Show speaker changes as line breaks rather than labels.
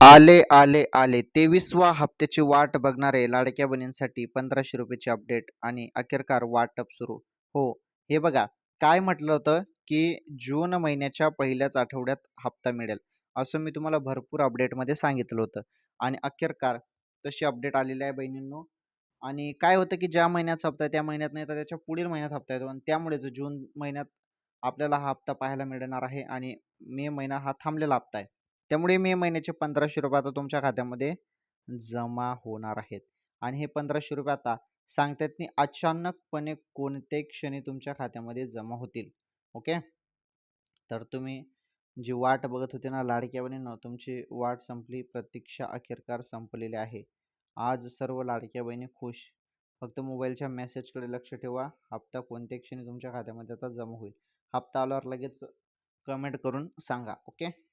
आले, आले, आले. 23वा हप्त्याची वाट बघणारे लाडक्या बहिणींसाठी ₹1500 अपडेट आणि अखेरकार वाटप सुरू. हो, हे बघा काय म्हटलं होतं, की जून महिन्याच्या पहिल्याच आठवड्यात हप्ता मिळेल, असं मी तुम्हाला भरपूर अपडेटमध्ये सांगितलं होतं आणि अखेरकार तशी अपडेट आलेली आहे बहिणींनो. आणि काय होतं, की ज्या महिन्याचा हप्ता आहे त्या महिन्यात नाही तर त्याच्या पुढील महिन्यात हप्ता येतो आणि त्यामुळेच जून महिन्यात आपल्याला हा हप्ता पाहायला मिळणार आहे आणि मे महिना हा थांबलेला हप्ता आहे. त्यामुळे मे महिन्याचे ₹1500 आता तुमच्या खात्यामध्ये जमा होणार आहेत आणि हे ₹1500 आता सांगता येत नाही अचानकपणे कोणत्याही क्षणी तुमच्या खात्यामध्ये जमा होतील. ओके. तर तुम्ही जी वाट बघत होते ना लाडक्या बहिणींनो, तुमची वाट संपली, प्रतीक्षा अखेरकार संपलेली आहे. आज सर्व लाडक्या बहिणी खुश. फक्त मोबाईलच्या मेसेजकडे लक्ष ठेवा. हप्ता कोणत्याही क्षणी तुमच्या खात्यामध्ये आता जमा होईल. हप्ता आल्यावर लगेच कमेंट करून सांगा. ओके.